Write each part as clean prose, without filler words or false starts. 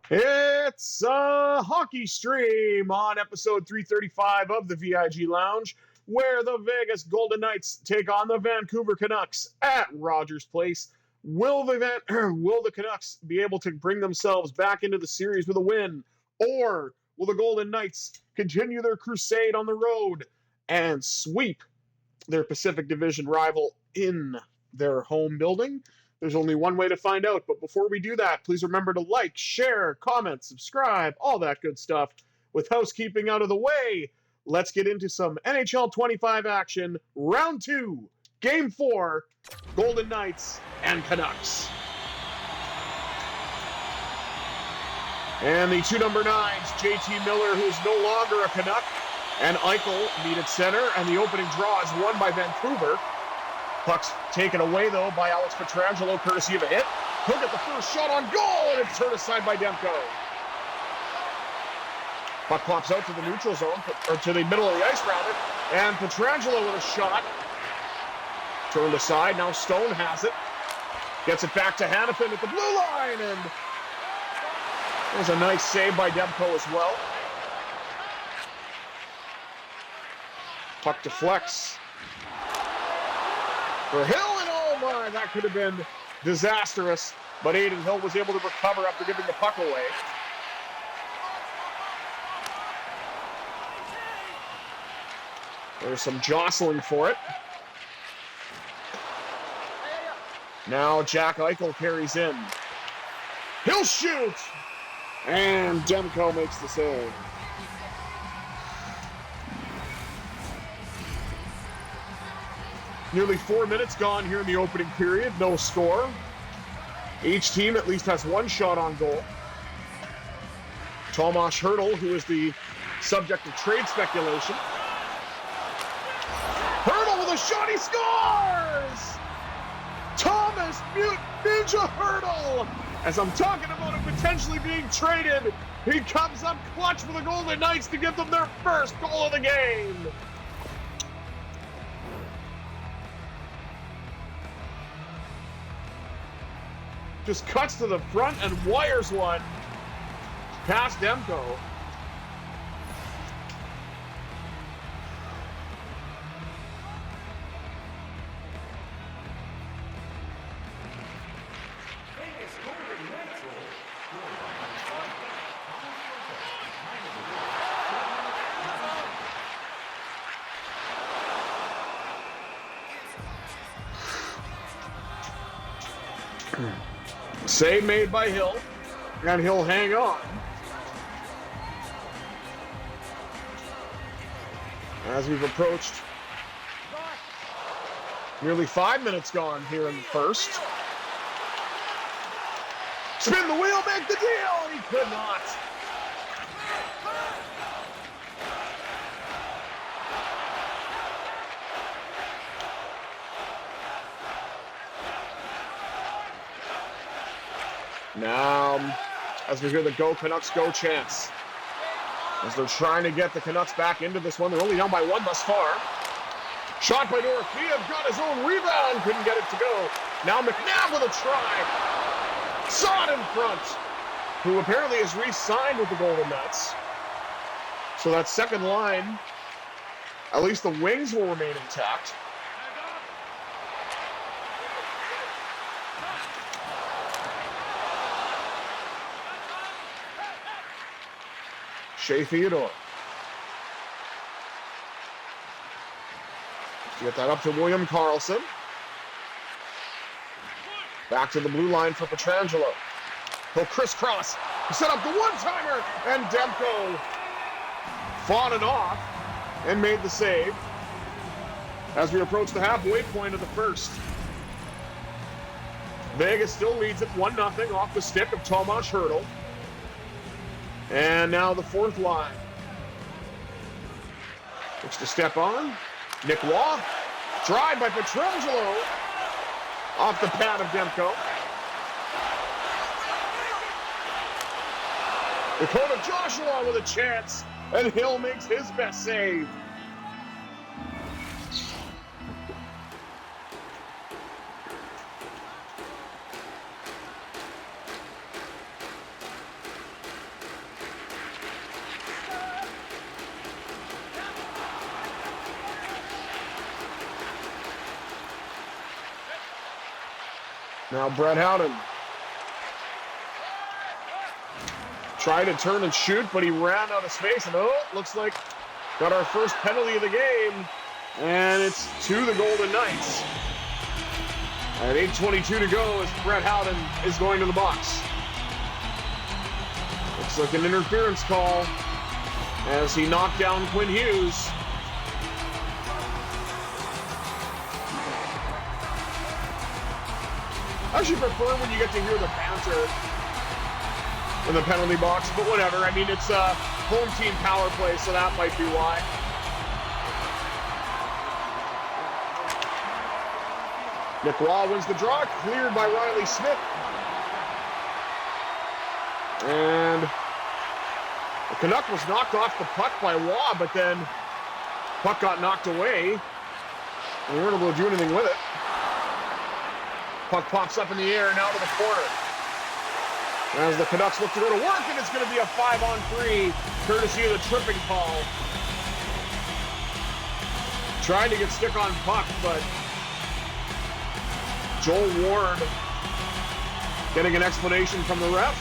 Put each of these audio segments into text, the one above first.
It's a hockey stream on episode 335 of the VIG Lounge, where the Vegas Golden Knights take on the Vancouver Canucks at Rogers Place. Will the Canucks be able to bring themselves back into the series with a win, or will the Golden Knights continue their crusade on the road and sweep their Pacific Division rival in their home building? There's only one way to find out, but before we do that, please remember to like, share, comment, subscribe, all that good stuff. With housekeeping out of the way, let's get into some NHL 25 action. Round 2, Game 4, Golden Knights and Canucks. And the two number 9s, JT Miller, who's no longer a Canuck, and Eichel meet at center, and the opening draw is won by Vancouver. Puck's taken away, though, by Alex Pietrangelo, courtesy of a hit. He'll get the first shot on goal, and it's turned aside by Demko. Puck pops out to the neutral zone, or to the middle of the ice, rather, and Pietrangelo with a shot. Turned aside, now Stone has it. Gets it back to Hanifin at the blue line, and there's a nice save by Demko as well. Puck deflects for Hill, and oh my, that could have been disastrous, but Adin Hill was able to recover after giving the puck away. There's some jostling for it. Now Jack Eichel carries in. He'll shoot! And Demko makes the save. Nearly 4 minutes gone here in the opening period. No score. Each team at least has one shot on goal. Tomas Hertl, who is the subject of trade speculation. Hertl with a shot, he scores! Thomas Ninja Hertl! As I'm talking about him potentially being traded, he comes up clutch for the Golden Knights to give them their first goal of the game. Just cuts to the front and wires one past Demko. Save made by Hill, and he'll hang on. As we've approached nearly 5 minutes gone here in the first. Spin the wheel, make the deal, and he could not. Now, as we hear the Go Canucks Go chants, as they're trying to get the Canucks back into this one. They're only down by 1 thus far. Shot by Dorofeev, got his own rebound, couldn't get it to go. Now McNabb with a try. Saw it in front, who apparently is re-signed with the Golden Knights. So that second line, at least the wings will remain intact. Shea Theodore. Get that up to William Karlsson. Back to the blue line for Pietrangelo. He'll crisscross. He set up the one-timer, and Demko fought it off and made the save as we approach the halfway point of the first. Vegas still leads it 1-0 off the stick of Tomas Hertl. And now the fourth line. Looks to step on. Nick Waugh. Drive by Pietrangelo. Off the pad of Demko. Dakota Joshua with a chance. And Hill makes his best save. Now Brett Howden. Tried to turn and shoot, but he ran out of space. And looks like got our first penalty of the game. And it's to the Golden Knights. At 8:22 to go as Brett Howden is going to the box. Looks like an interference call as he knocked down Quinn Hughes. I actually prefer when you get to hear the banter in the penalty box, but whatever. I mean, it's a home team power play, so that might be why. Nick Waugh wins the draw, cleared by Riley Smith. And the Canuck was knocked off the puck by Waugh, but then puck got knocked away, and we weren't able to do anything with it. Puck pops up in the air and out of the corner. As the Canucks look to go to work, and it's going to be a 5-on-3, courtesy of the tripping call. Trying to get stick on puck, but Joel Ward getting an explanation from the ref.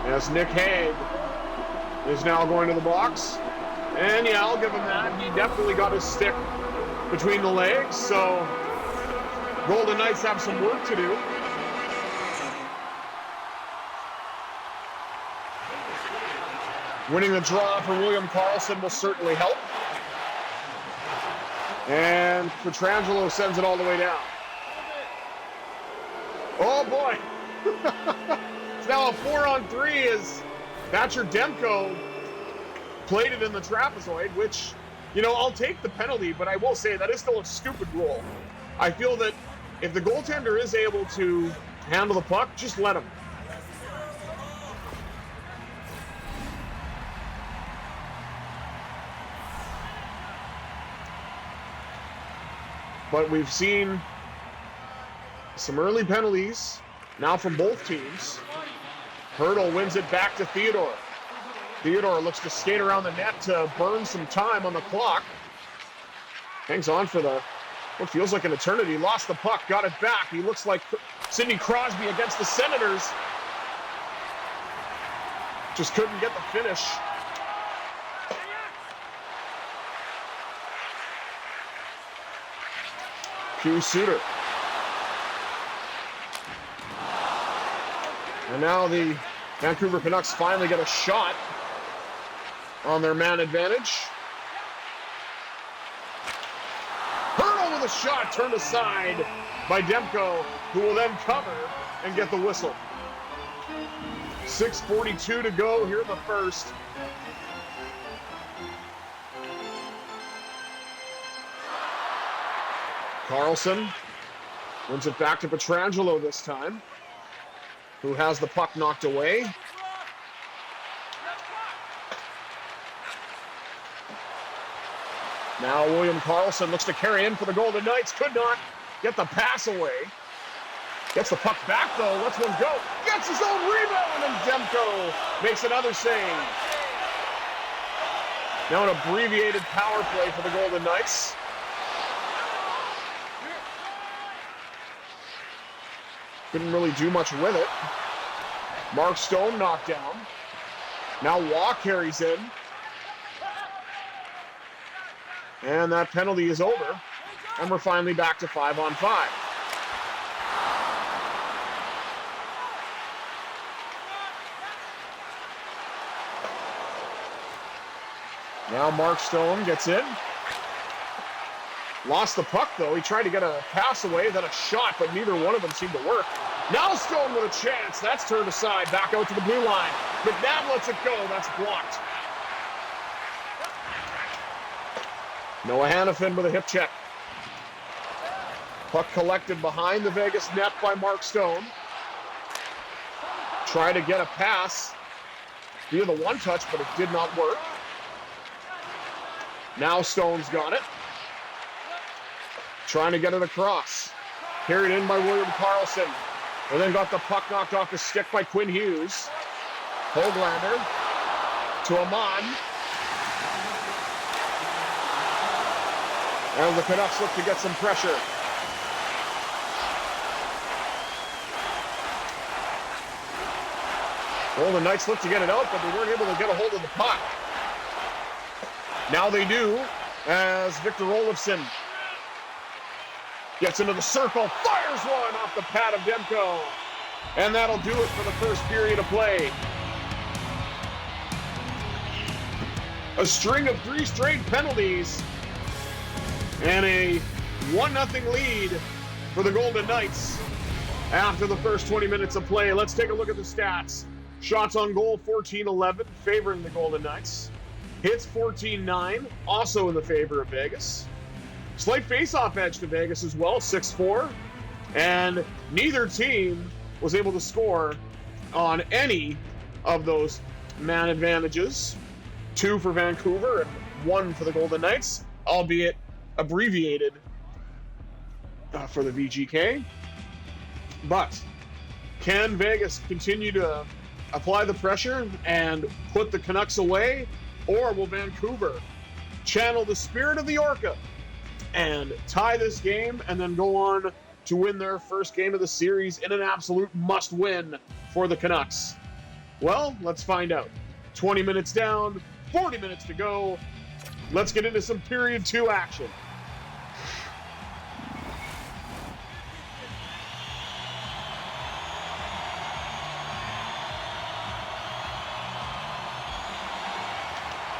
As Nick Hague is now going to the box. And yeah, I'll give him that. He definitely got his stick between the legs, so Golden Knights have some work to do. Winning the draw for William Karlsson will certainly help. And Pietrangelo sends it all the way down. Oh boy! It's now a 4-on-3 as Thatcher Demko played it in the trapezoid, which, you know, I'll take the penalty, but I will say that is still a stupid rule. I feel that if the goaltender is able to handle the puck, just let him. But we've seen some early penalties now from both teams. Hurdle wins it back to Theodore. Theodore looks to skate around the net to burn some time on the clock. Hangs on for what feels like an eternity. Lost the puck, got it back. He looks like Sidney Crosby against the Senators. Just couldn't get the finish. Hugh Suter. And now the Vancouver Canucks finally get a shot on their man advantage. Hurdle with a shot turned aside by Demko, who will then cover and get the whistle. 6:42 to go here in the first. Karlsson wins it back to Pietrangelo this time, who has the puck knocked away. Now William Karlsson looks to carry in for the Golden Knights. Could not get the pass away. Gets the puck back, though. Lets one go. Gets his own rebound, and Demko makes another save. Now an abbreviated power play for the Golden Knights. Couldn't really do much with it. Mark Stone knocked down. Now Waugh carries in. And that penalty is over. And we're finally back to 5-on-5. Now Mark Stone gets in. Lost the puck, though. He tried to get a pass away, then a shot, but neither one of them seemed to work. Now Stone with a chance. That's turned aside. Back out to the blue line. McNabb lets it go. That's blocked. Noah Hannafin with a hip check. Puck collected behind the Vegas net by Mark Stone. Try to get a pass via the one-touch, but it did not work. Now Stone's got it. Trying to get it across. Carried in by William Karlsson. And then got the puck knocked off the stick by Quinn Hughes. Höglander to Amon. As the Canucks look to get some pressure. Well, the Knights look to get it out, but they weren't able to get a hold of the puck. Now they do, as Victor Olofsson gets into the circle, fires one off the pad of Demko. And that'll do it for the first period of play. A string of 3 straight penalties and a 1-0 lead for the Golden Knights after the first 20 minutes of play. Let's take a look at the stats. Shots on goal, 14-11, favoring the Golden Knights. Hits, 14-9, also in the favor of Vegas. Slight face-off edge to Vegas as well, 6-4. And neither team was able to score on any of those man advantages. 2 for Vancouver and 1 for the Golden Knights, albeit abbreviated for the VGK. But can Vegas continue to apply the pressure and put the Canucks away? Or will Vancouver channel the spirit of the Orca and tie this game and then go on to win their first game of the series in an absolute must-win for the Canucks? Well, let's find out. 20 minutes down, 40 minutes to go. Let's get into some period 2 action.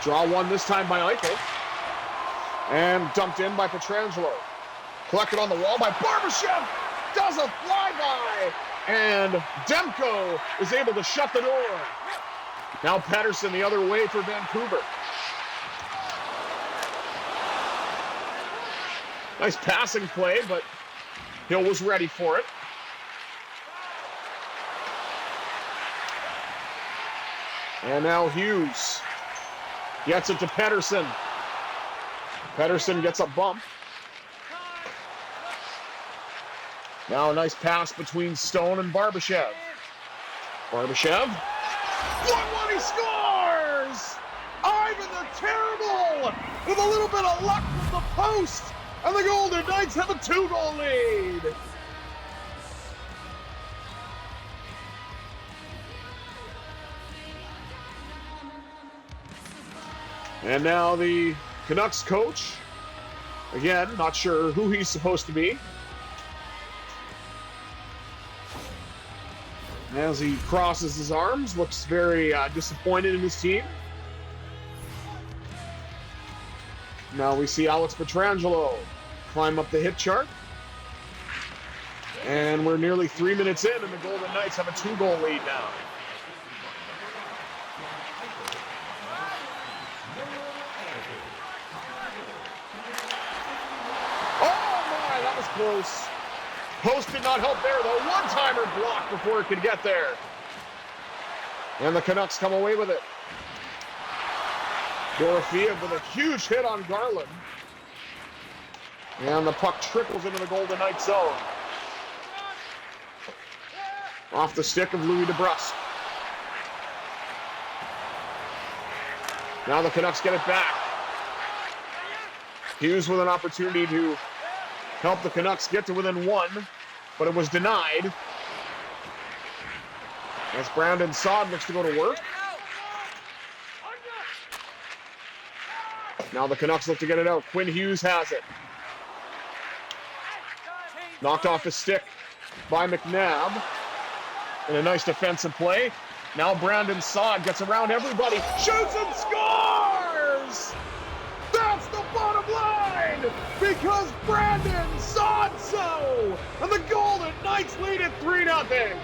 Draw one this time by Eichel. And dumped in by Pietrangelo. Collected on the wall by Barbashev. Does a flyby. And Demko is able to shut the door. Now Pettersson the other way for Vancouver. Nice passing play, but Hill was ready for it. And now Hughes gets it to Pettersson. Pettersson gets a bump. Now a nice pass between Stone and Barbashev. Barbashev. 1-1, he scores! Ivan the Terrible with a little bit of luck from the post. And the Golden Knights have a 2-goal lead. And now the Canucks coach, again, not sure who he's supposed to be, as he crosses his arms, looks very disappointed in his team. Now we see Alex Pietrangelo climb up the hit chart. And we're nearly 3 minutes in, and the Golden Knights have a 2-goal lead now. Close. Post did not help there, though. One-timer blocked before it could get there. And the Canucks come away with it. Dorofeev with a huge hit on Garland. And the puck trickles into the Golden Knights zone. Off the stick of Louis DeBrusk. Now the Canucks get it back. Hughes with an opportunity to help the Canucks get to within 1, but it was denied. As Brandon Saad looks to go to work. Now the Canucks look to get it out. Quinn Hughes has it. Knocked off his stick by McNabb. And a nice defensive play. Now Brandon Saad gets around everybody. Shoots and scores! That's the bottom line! Because Brandon Saad so! And the Golden Knights lead it 3-0.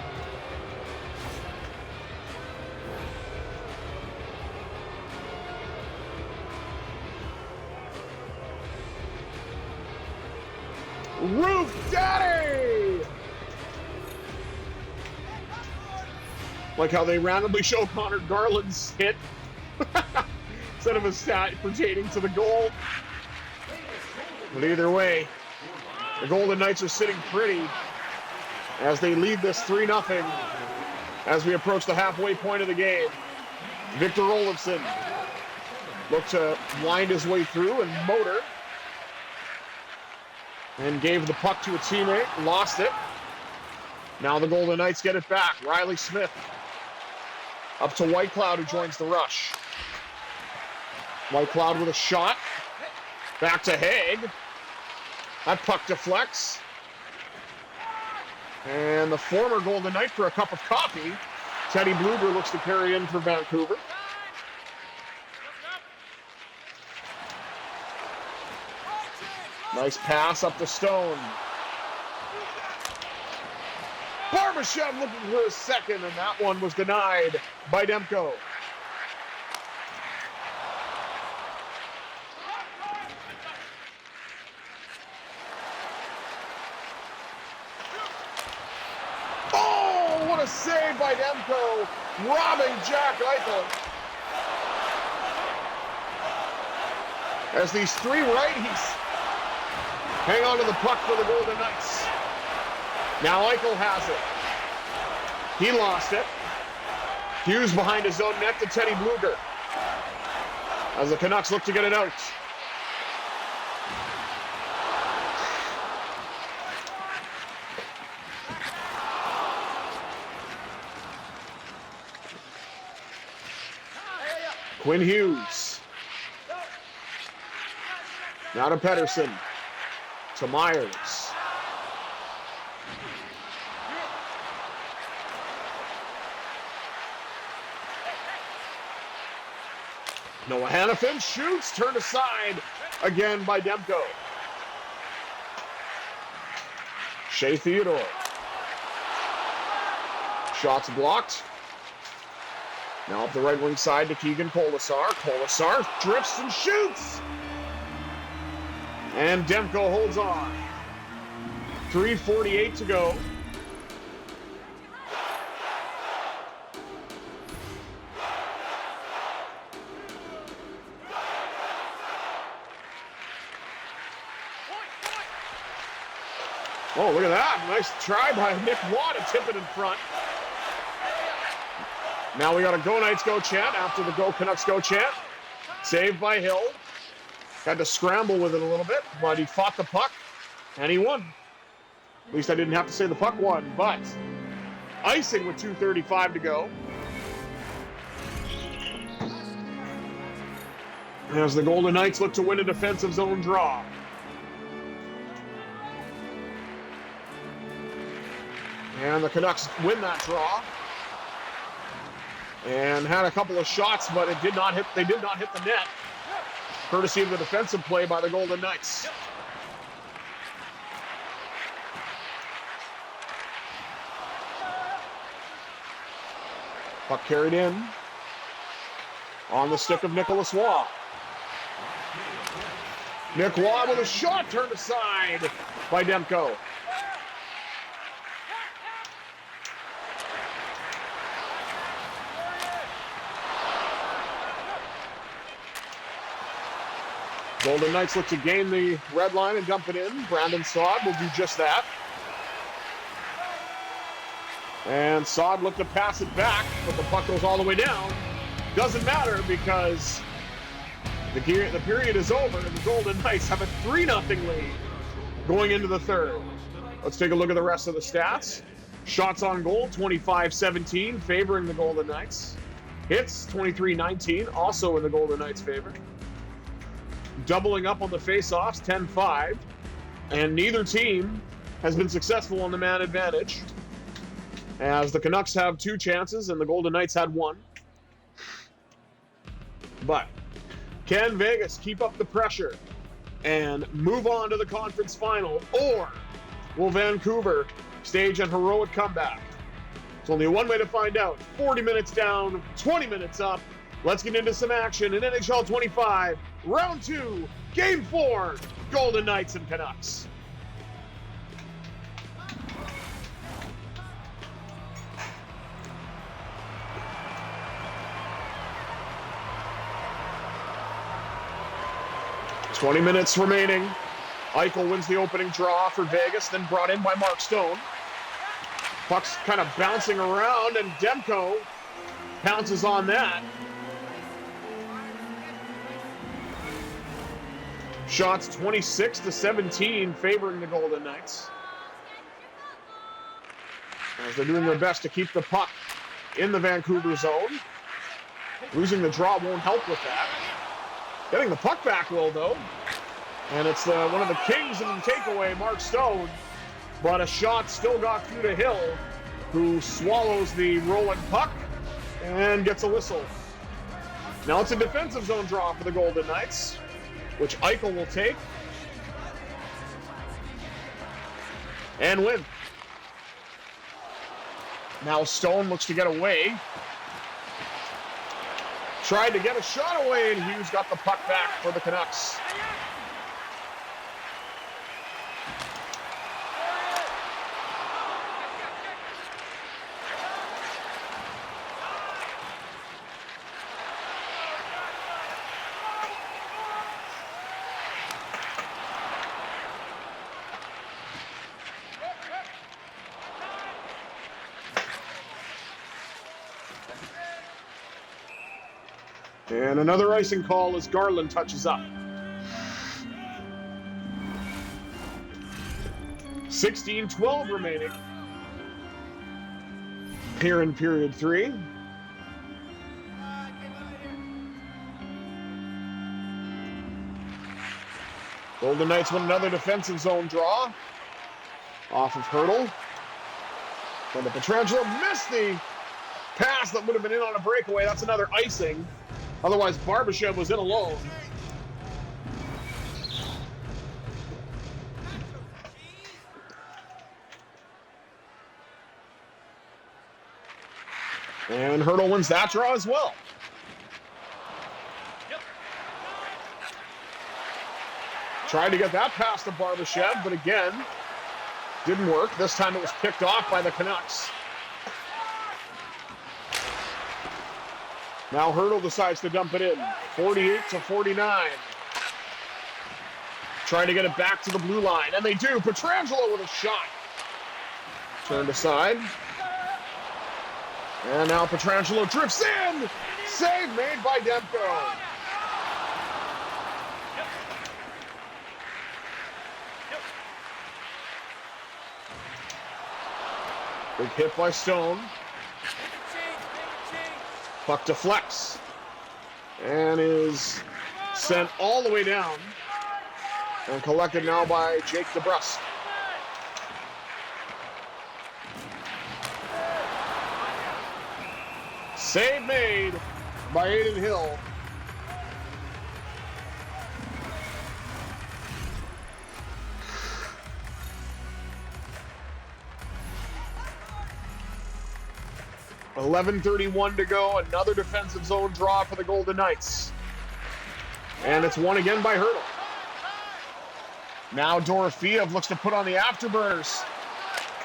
Roof Daddy! Like how they randomly show Connor Garland's hit instead of a stat pertaining to the goal. But either way, the Golden Knights are sitting pretty as they lead this 3-0 as we approach the halfway point of the game. Victor Olofsson looked to wind his way through and motor. And gave the puck to a teammate, lost it. Now the Golden Knights get it back. Riley Smith up to Whitecloud, who joins the rush. Whitecloud with a shot. Back to Haig. That puck deflects. And the former Golden Knight for a cup of coffee, Teddy Blueger, looks to carry in for Vancouver. Nice pass up the Stone. Barbashev looking for a second, and that one was denied by Demko. Oh, what a save by Demko, robbing Jack Eichel. As these three righties hang on to the puck for the Golden Knights. Now Eichel has it. He lost it. Hughes behind his own net to Teddy Blueger as the Canucks look to get it out. Quinn Hughes. Now to Pettersson. To Myers. Noah Hannafin shoots, turned aside again by Demko. Shea Theodore. Shots blocked. Now up the right wing side to Keegan Colasar. Colasar drifts and shoots. And Demko holds on. 3:48 to go. Oh, look at that. Nice try by Nick Watt to tip it in front. Now we got a Go Knights Go chant after the Go Canucks Go chant. Saved by Hill. Had to scramble with it a little bit, but he fought the puck, and he won. At least I didn't have to say the puck won, but icing with 2:35 to go. As the Golden Knights look to win a defensive zone draw. And the Canucks win that draw. And had a couple of shots, but they did not hit the net. Courtesy of the defensive play by the Golden Knights. Puck carried in. On the stick of Nicholas Waugh. Nick Waugh with a shot turned aside by Demko. Golden Knights look to gain the red line and dump it in. Brandon Saad will do just that. And Saad looked to pass it back, but the puck goes all the way down. Doesn't matter because the period is over and the Golden Knights have a 3-0 lead going into the third. Let's take a look at the rest of the stats. Shots on goal, 25-17, favoring the Golden Knights. Hits, 23-19, also in the Golden Knights' favor. Doubling up on the face-offs, 10-5. And neither team has been successful on the man advantage, as the Canucks have 2 chances and the Golden Knights had 1. But can Vegas keep up the pressure and move on to the conference final, or will Vancouver stage an heroic comeback? It's only one way to find out. 40 minutes down, 20 minutes up. Let's get into some action in NHL 25, Round 2, Game 4, Golden Knights and Canucks. "20 minutes remaining. Eichel wins the opening draw for Vegas, then brought in by Mark Stone. Puck's kind of bouncing around, and Demko pounces on that. Shots 26-17 favoring the Golden Knights, as they're doing their best to keep the puck in the Vancouver zone. Losing the draw won't help with that. Getting the puck back will, though. And it's one of the kings in the takeaway, Mark Stone. But a shot still got through to Hill, who swallows the rolling puck and gets a whistle. Now it's a defensive zone draw for the Golden Knights, which Eichel will take and win. Now Stone looks to get away. Tried to get a shot away, and Hughes got the puck back for the Canucks. And another icing call as Garland touches up. 16-12 remaining here in period 3. Golden Knights win another defensive zone draw off of Hurdle. And the Pietrangelo missed the pass that would have been in on a breakaway. That's another icing. Otherwise, Barbashev was in alone. And Hurdle wins that draw as well. Tried to get that past to Barbashev, but again, didn't work. This time it was picked off by the Canucks. Now Hurdle decides to dump it in, 48-49. Trying to get it back to the blue line, and they do. Pietrangelo with a shot. Turned aside. And now Pietrangelo drifts in. Save made by Demko. Big hit by Stone. Puck deflects and is sent all the way down and collected now by Jake DeBrusk. Save made by Aiden Hill. .11:31 to go. Another defensive zone draw for the Golden Knights. And it's won again by Hurdle. Now Dorofeev looks to put on the afterburners.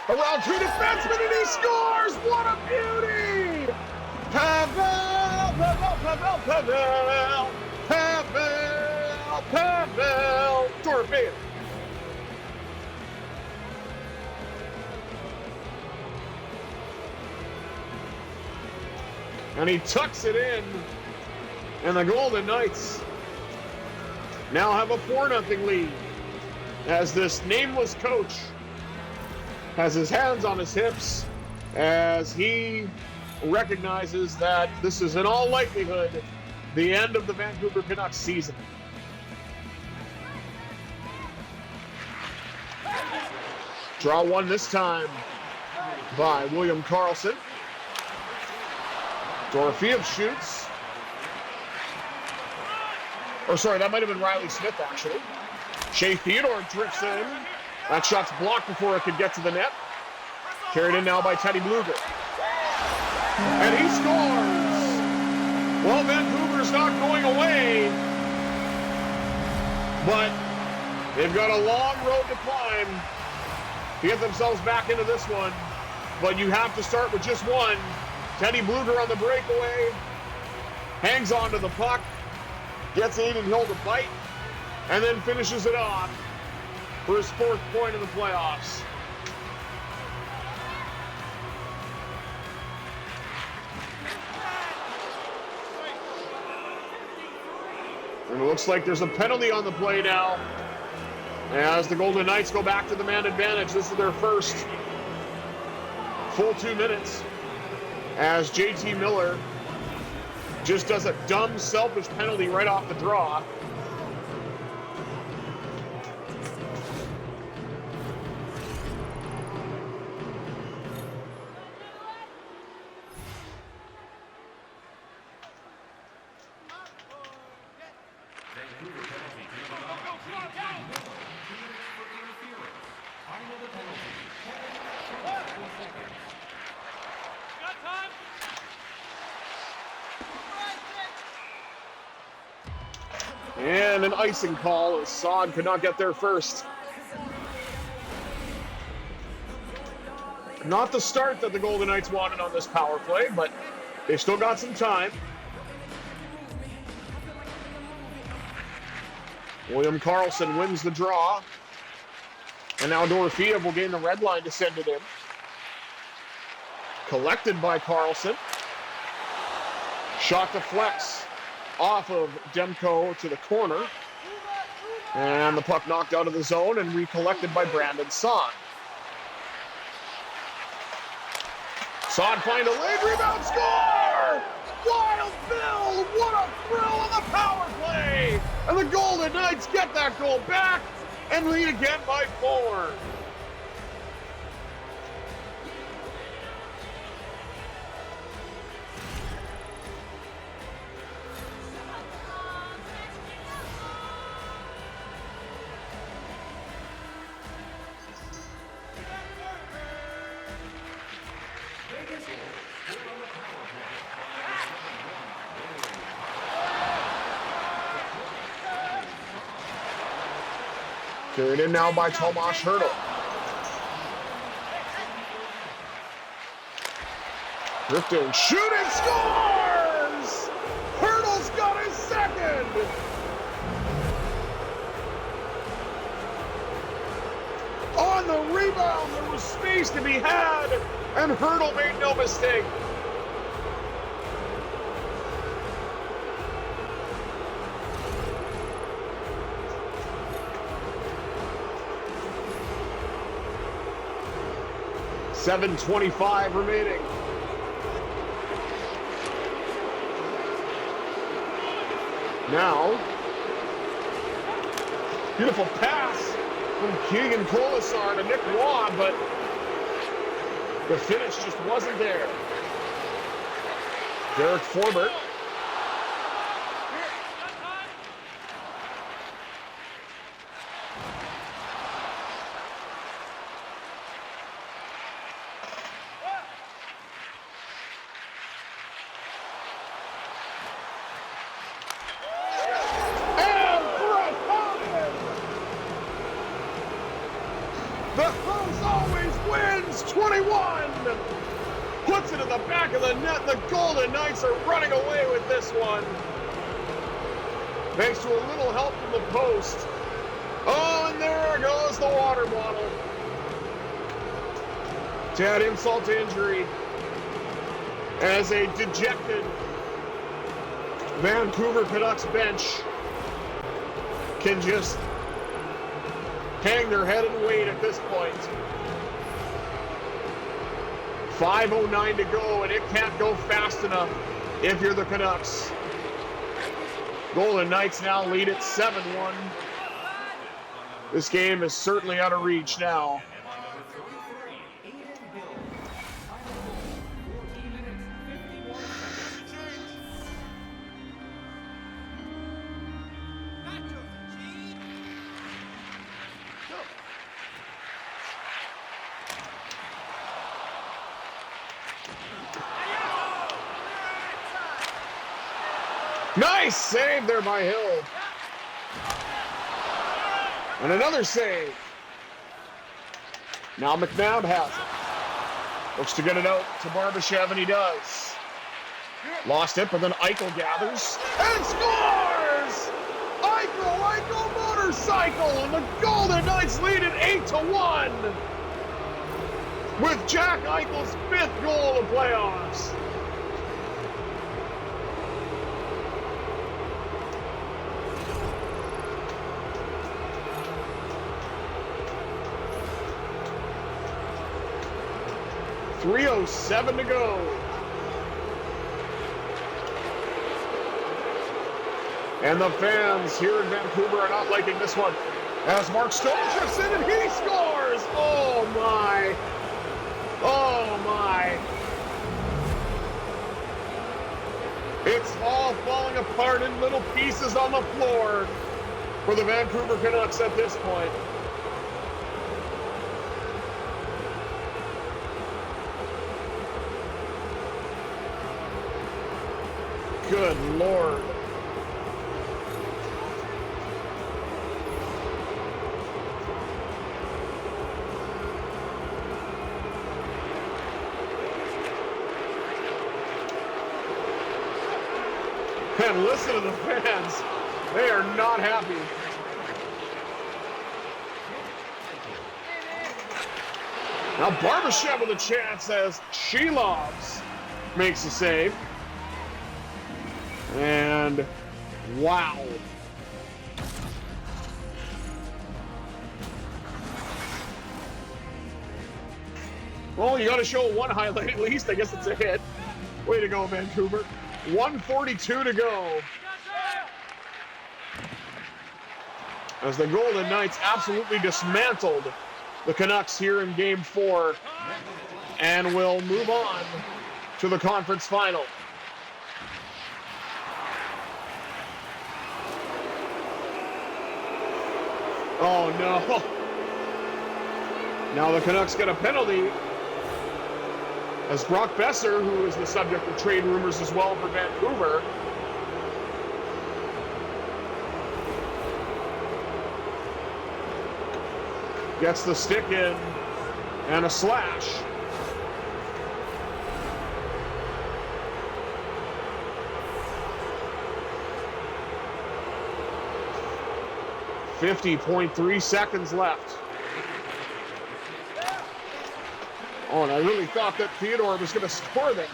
Around 2 defensemen, and he scores! What a beauty! Pavel! Pavel! Pavel! Pavel! Pavel! Dorofeev. And he tucks it in. And the Golden Knights now have a 4-0 lead, as this nameless coach has his hands on his hips as he recognizes that this is in all likelihood the end of the Vancouver Canucks season. Draw one this time by William Karlsson. Dorofeev shoots. Or sorry, that might have been Riley Smith, actually. Shea Theodore drifts in. That shot's blocked before it could get to the net. Carried in now by Teddy Bluger. And he scores! Well, Vancouver's not going away, but they've got a long road to climb to get themselves back into this one. But you have to start with just one. Teddy Bluger on the breakaway, hangs onto the puck, gets Aiden Hill to bite, and then finishes it off for his 4th point in the playoffs. And it looks like there's a penalty on the play now. As the Golden Knights go back to the man advantage. This is their first full 2 minutes. As JT Miller just does a dumb, selfish penalty right off the draw. And an icing call as Saad could not get there first. Not the start that the Golden Knights wanted on this power play, but they still got some time. William Karlsson wins the draw. And now Dorofeev will gain the red line to send it in. Collected by Karlsson. Shot deflects off of Demko to the corner. And the puck knocked out of the zone and recollected by Brandon Saad. Saad find a late rebound, score! Wild Bill, what a thrill on the power play! And the Golden Knights get that goal back and lead again by 4. Carried in now by Tomas Hertl. Drifting, shooting, scores! Hertl's got his second! On the rebound, there was space to be had, and Hertl made no mistake. .7:25 remaining. Now, beautiful pass from Keegan Colasar to Nick Waugh, but the finish just wasn't there. Derek Forbert. The House always wins, 21! Puts it in the back of the net. The Golden Knights are running away with this one. Thanks to a little help from the post. Oh, and there goes the water bottle. To add insult to injury, as a dejected Vancouver Canucks bench can just hang their head and wait at this point. 5:09 to go, and it can't go fast enough if you're the Canucks. Golden Knights now lead at 7-1. This game is certainly out of reach now. Nice save there by Hill. And another save. Now McNabb has it. Looks to get it out to Barbashev, and he does. Lost it, but then Eichel gathers and scores! Eichel motorcycle, and the Golden Knights lead at 8-1 with Jack Eichel's 5th goal of the playoffs. 3:07 to go. And the fans here in Vancouver are not liking this one. As Mark Stone chips in and he scores! Oh my! Oh my! It's all falling apart in little pieces on the floor for the Vancouver Canucks at this point. Good Lord. And listen to the fans. They are not happy. Now Barbashev with a chance as Shelovs makes a save. And wow. Well, you got to show one highlight at least. I guess it's a hit. Way to go, Vancouver. 1:42 to go. As the Golden Knights absolutely dismantled the Canucks here in Game 4 and will move on to the conference final. Oh no. Now the Canucks get a penalty as Brock Besser, who is the subject of trade rumors as well for Vancouver, gets the stick in and a slash. .3 seconds left. Oh, and I really thought that Theodore was going to score there.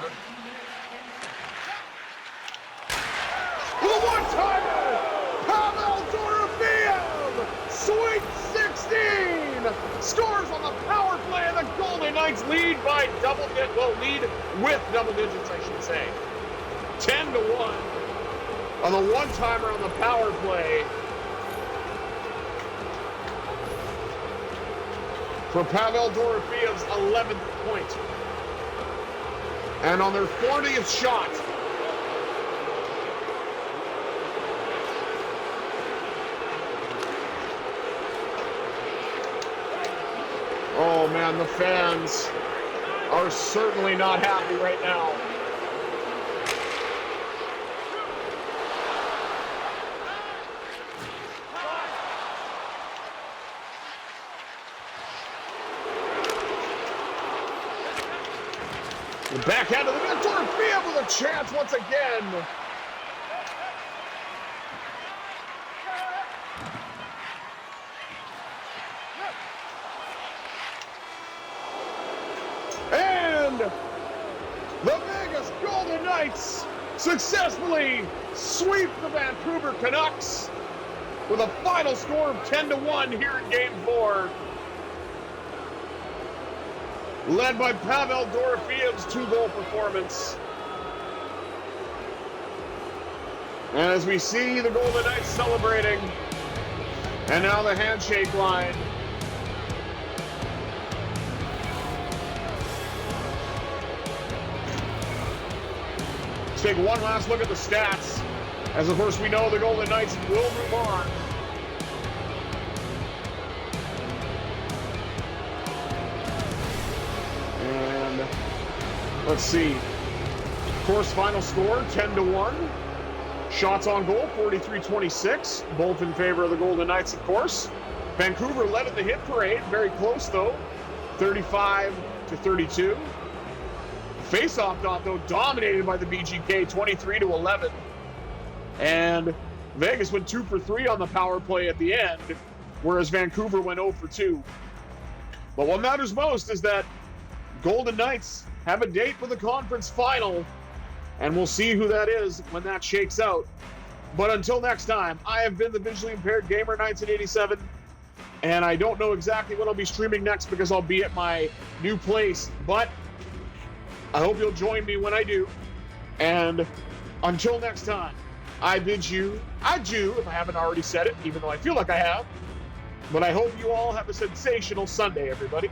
With a one-timer! Pavel Dorofeev! Sweet 16! Scores on the power play, and the Golden Knights lead by lead with double digits, I should say. 10-1 on the one-timer on the power play. For Pavel Dorofeev's 11th point. And on their 40th shot, oh man, the fans are certainly not happy right now. The backhand of the net, Dorofeev with a chance once again. And the Vegas Golden Knights successfully sweep the Vancouver Canucks with a final score of 10-1 here in Game 4. Led by Pavel Dorofeev's 2-goal performance. And as we see the Golden Knights celebrating, and now the handshake line. Let's take one last look at the stats, as of course we know the Golden Knights will move on. Let's see. Of course, final score 10-1. Shots on goal 43-26, both in favor of the Golden Knights, of course. Vancouver led in the hit parade, very close though, 35-32. Face-off dot though dominated by the VGK, 23-11. And Vegas went 2 for 3 on the power play at the end, whereas Vancouver went 0 for 2. But what matters most is that Golden Knights have a date for the conference final, and we'll see who that is when that shakes out. But until next time, I have been the visually impaired gamer 1987, and I don't know exactly what I'll be streaming next because I'll be at my new place. But I hope you'll join me when I do. And until next time, I bid you adieu, if I haven't already said it, even though I feel like I have. But I hope you all have a sensational Sunday, everybody.